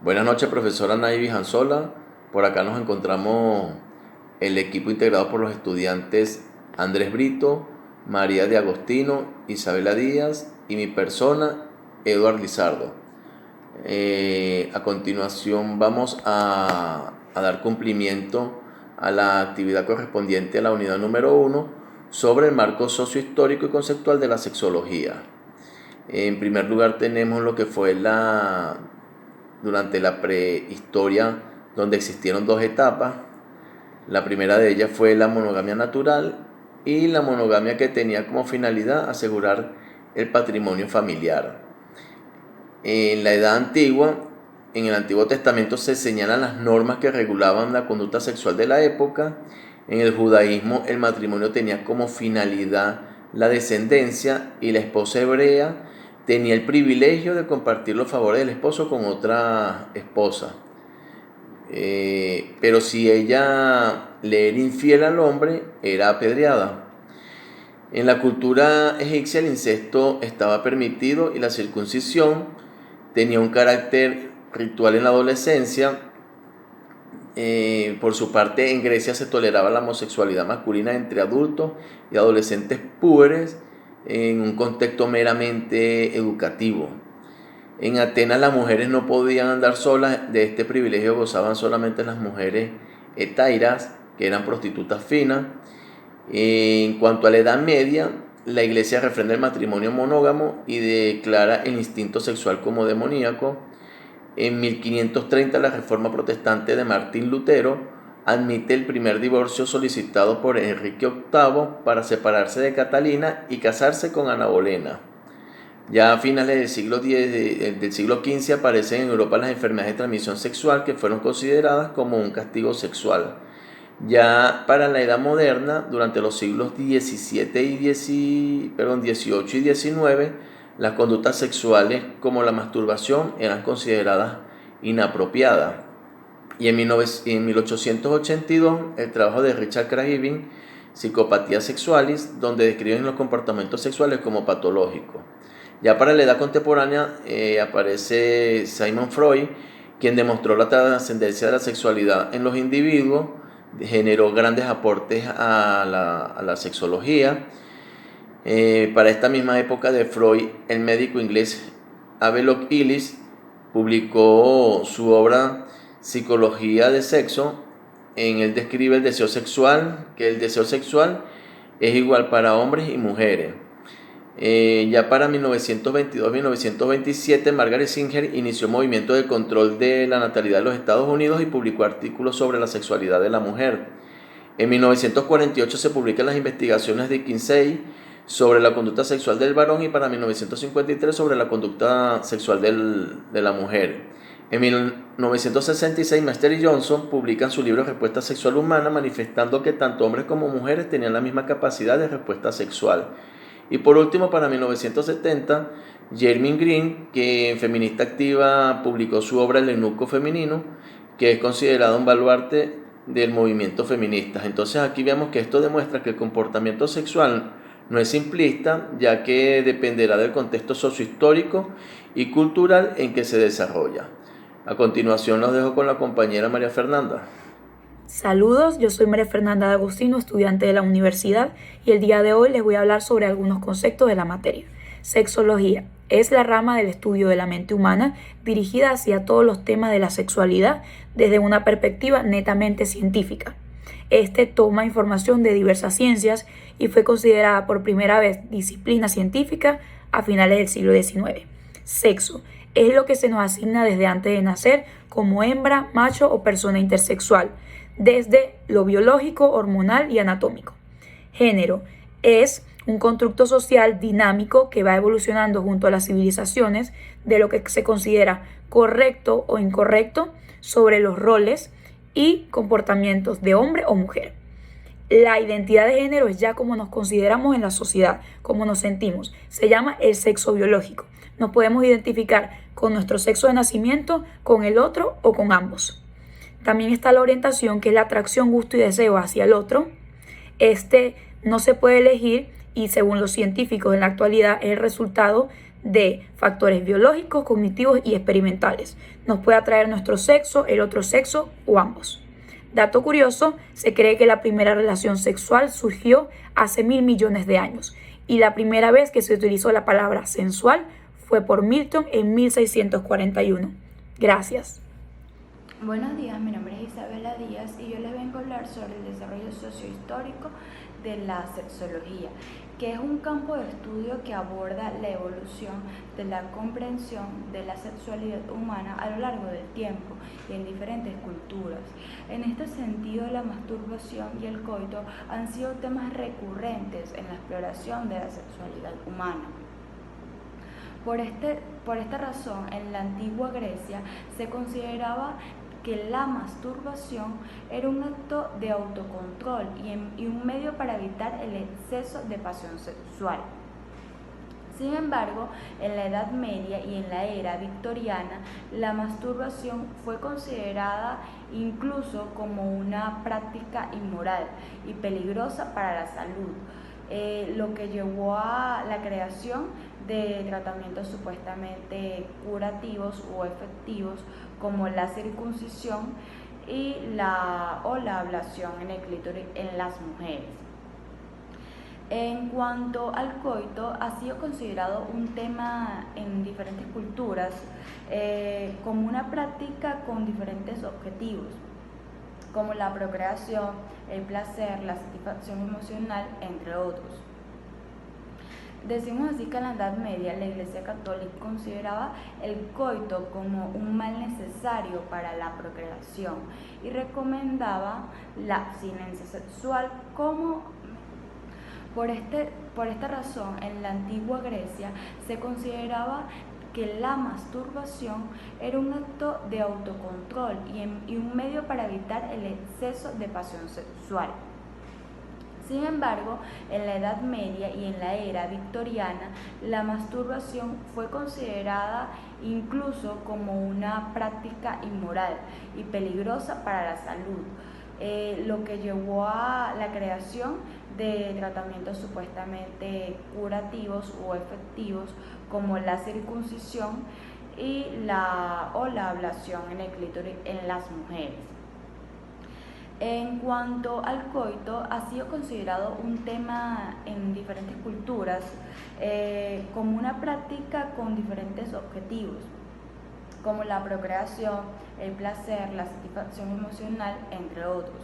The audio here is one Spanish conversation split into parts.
Buenas noches, profesora Naivi Janzola. Por acá nos encontramos el equipo integrado por los estudiantes Andrés Brito, María de Agostino, Isabela Díaz y mi persona, Eduard Lizardo. A continuación vamos a dar cumplimiento a la actividad correspondiente a la unidad número 1 sobre el marco sociohistórico y conceptual de la sexología. En primer lugar tenemos lo que fue durante la prehistoria, donde existieron dos etapas. La primera de ellas fue la monogamia natural y la monogamia que tenía como finalidad asegurar el patrimonio familiar. En la Edad Antigua, en el Antiguo Testamento se señalan las normas que regulaban la conducta sexual de la época. En el judaísmo el matrimonio tenía como finalidad la descendencia y la esposa hebrea tenía el privilegio de compartir los favores del esposo con otra esposa. Pero si ella le era infiel al hombre, era apedreada. En la cultura egipcia el incesto estaba permitido y la circuncisión tenía un carácter ritual en la adolescencia. Por su parte, en Grecia se toleraba la homosexualidad masculina entre adultos y adolescentes púberes en un contexto meramente educativo. En Atenas las mujeres no podían andar solas, de este privilegio gozaban solamente las mujeres hetairas, que eran prostitutas finas. En cuanto a la Edad Media, la Iglesia refrenda el matrimonio monógamo y declara el instinto sexual como demoníaco. En 1530 la Reforma Protestante de Martín Lutero admite el primer divorcio solicitado por Enrique VIII para separarse de Catalina y casarse con Ana Bolena. Ya a finales del siglo XV aparecen en Europa las enfermedades de transmisión sexual que fueron consideradas como un castigo sexual. Ya para la Edad Moderna, durante los siglos XVIII y XIX, las conductas sexuales como la masturbación eran consideradas inapropiadas. Y en 1882, el trabajo de Richard Craig-Ebing, Psicopatía Sexualis, donde describen los comportamientos sexuales como patológicos. Ya para la edad contemporánea aparece Sigmund Freud, quien demostró la trascendencia de la sexualidad en los individuos, generó grandes aportes a la sexología. Para esta misma época de Freud, el médico inglés Havelock Ellis publicó su obra Psicología de Sexo. En él describe el deseo sexual, que el deseo sexual es igual para hombres y mujeres. Ya para 1922-1927, Margaret Singer inició un movimiento de control de la natalidad en los Estados Unidos y publicó artículos sobre la sexualidad de la mujer. En 1948 se publican las investigaciones de Kinsey sobre la conducta sexual del varón y para 1953 sobre la conducta sexual de la mujer. En 1966, Master y Johnson publican su libro Respuesta Sexual Humana, manifestando que tanto hombres como mujeres tenían la misma capacidad de respuesta sexual. Y por último, para 1970, Germaine Greene, que en Feminista Activa publicó su obra El eunuco femenino, que es considerado un baluarte del movimiento feminista. Entonces aquí vemos que esto demuestra que el comportamiento sexual no es simplista, ya que dependerá del contexto sociohistórico y cultural en que se desarrolla. A continuación los dejo con la compañera María Fernanda. Saludos, yo soy María Fernanda de Agostino, estudiante de la universidad, y el día de hoy les voy a hablar sobre algunos conceptos de la materia. Sexología es la rama del estudio de la mente humana dirigida hacia todos los temas de la sexualidad desde una perspectiva netamente científica. Este toma información de diversas ciencias y fue considerada por primera vez disciplina científica a finales del siglo XIX. Sexo es lo que se nos asigna desde antes de nacer como hembra, macho o persona intersexual, desde lo biológico, hormonal y anatómico. Género es un constructo social dinámico que va evolucionando junto a las civilizaciones de lo que se considera correcto o incorrecto sobre los roles y comportamientos de hombre o mujer. La identidad de género es ya como nos consideramos en la sociedad, como nos sentimos. Se llama el sexo biológico. Nos podemos identificar con nuestro sexo de nacimiento, con el otro o con ambos. También está la orientación, que es la atracción, gusto y deseo hacia el otro. Este no se puede elegir y según los científicos en la actualidad es el resultado de factores biológicos, cognitivos y experimentales. Nos puede atraer nuestro sexo, el otro sexo o ambos. Dato curioso, se cree que la primera relación sexual surgió hace 1.000 millones de años y la primera vez que se utilizó la palabra sensual fue por Milton en 1641. Gracias. Buenos días, mi nombre es Isabela Díaz y yo les vengo a hablar sobre el desarrollo sociohistórico de la sexología, que es un campo de estudio que aborda la evolución de la comprensión de la sexualidad humana a lo largo del tiempo y en diferentes culturas. En este sentido, la masturbación y el coito han sido temas recurrentes en la exploración de la sexualidad humana. Por esta razón, en la antigua Grecia se consideraba que la masturbación era un acto de autocontrol y un medio para evitar el exceso de pasión sexual. Sin embargo, en la Edad Media y en la era victoriana, la masturbación fue considerada incluso como una práctica inmoral y peligrosa para la salud, lo que llevó a la creación de tratamientos supuestamente curativos o efectivos como la circuncisión y la ablación en el clítoris en las mujeres. En cuanto al coito, ha sido considerado un tema en diferentes culturas como una práctica con diferentes objetivos, como la procreación, el placer, la satisfacción emocional, entre otros. Decimos así que en la Edad Media la Iglesia Católica consideraba el coito como un mal necesario para la procreación y recomendaba la abstinencia sexual como por esta razón, en la antigua Grecia se consideraba que la masturbación era un acto de autocontrol y un medio para evitar el exceso de pasión sexual. Sin embargo, en la Edad Media y en la era victoriana, la masturbación fue considerada incluso como una práctica inmoral y peligrosa para la salud, lo que llevó a la creación de tratamientos supuestamente curativos o efectivos como la circuncisión y la ablación en el clítoris en las mujeres. En cuanto al coito, ha sido considerado un tema en diferentes culturas como una práctica con diferentes objetivos, como la procreación, el placer, la satisfacción emocional, entre otros.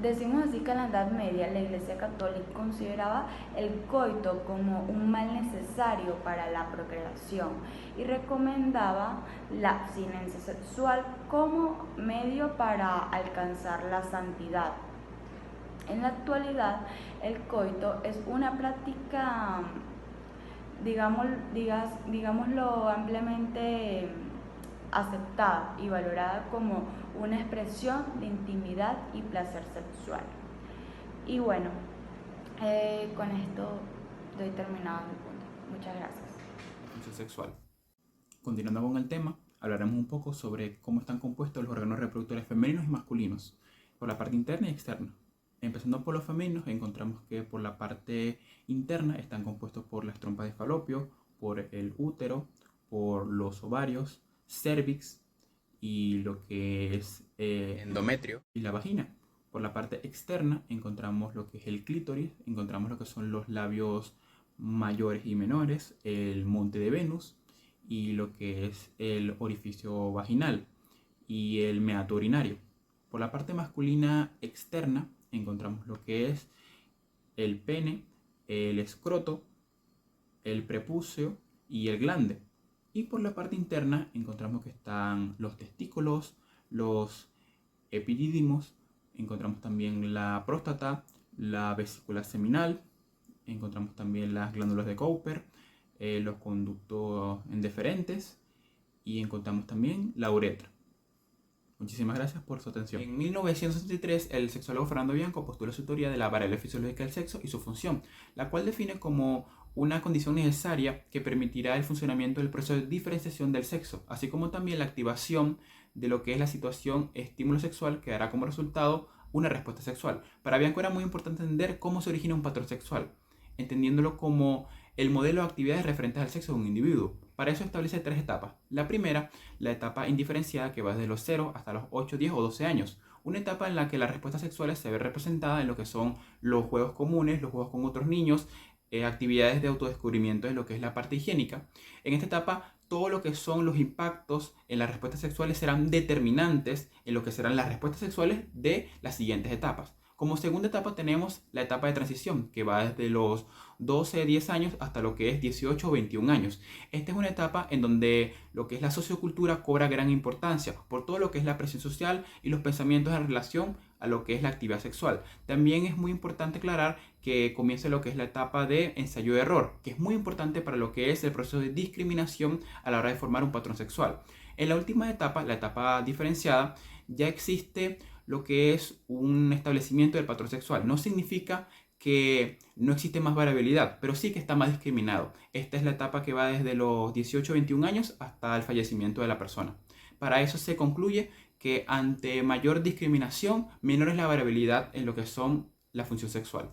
Decimos así que en la Edad Media la Iglesia Católica consideraba el coito como un mal necesario para la procreación y recomendaba la abstinencia sexual como medio para alcanzar la santidad. En la actualidad, el coito es una práctica, digámoslo ampliamente aceptada y valorada como una expresión de intimidad y placer sexual. Y bueno, con esto doy terminado mi punto. Muchas gracias. Función sexual. Continuando con el tema, hablaremos un poco sobre cómo están compuestos los órganos reproductores femeninos y masculinos, por la parte interna y externa. Empezando por los femeninos, encontramos que por la parte interna están compuestos por las trompas de falopio, por el útero, por los ovarios, cervix y lo que es endometrio y la vagina. Por la parte externa encontramos lo que es el clítoris, encontramos lo que son los labios mayores y menores, el monte de Venus y lo que es el orificio vaginal y el meato urinario. Por la parte masculina externa encontramos lo que es el pene, el escroto, el prepucio y el glande. Y por la parte interna encontramos que están los testículos, los epidídimos, encontramos también la próstata, la vesícula seminal, encontramos también las glándulas de Cowper, los conductos endeferentes y encontramos también la uretra. Muchísimas gracias por su atención. En 1963, el sexólogo Fernando Bianco postula su teoría de la variable fisiológica del sexo y su función, la cual define como una condición necesaria que permitirá el funcionamiento del proceso de diferenciación del sexo, así como también la activación de lo que es la situación estímulo sexual que dará como resultado una respuesta sexual. Para Bianco era muy importante entender cómo se origina un patrón sexual, entendiéndolo como el modelo de actividades referentes al sexo de un individuo. Para eso establece 3 etapas. La primera, la etapa indiferenciada, que va desde los 0 hasta los 8, 10 o 12 años. Una etapa en la que las respuestas sexuales se ve representada en lo que son los juegos comunes, los juegos con otros niños, actividades de autodescubrimiento en lo que es la parte higiénica. En esta etapa, todo lo que son los impactos en las respuestas sexuales serán determinantes en lo que serán las respuestas sexuales de las siguientes etapas. Como segunda etapa tenemos la etapa de transición, que va desde los 12, 10 años hasta lo que es 18 o 21 años. Esta es una etapa en donde lo que es la sociocultura cobra gran importancia por todo lo que es la presión social y los pensamientos en relación a lo que es la actividad sexual. También es muy importante aclarar que comienza lo que es la etapa de ensayo de error, que es muy importante para lo que es el proceso de discriminación a la hora de formar un patrón sexual. En la última etapa, la etapa diferenciada, ya existe lo que es un establecimiento del patrón sexual. No significa que no existe más variabilidad, pero sí que está más discriminado. Esta es la etapa que va desde los 18 o 21 años hasta el fallecimiento de la persona. Para eso se concluye que ante mayor discriminación, menor es la variabilidad en lo que son la función sexual.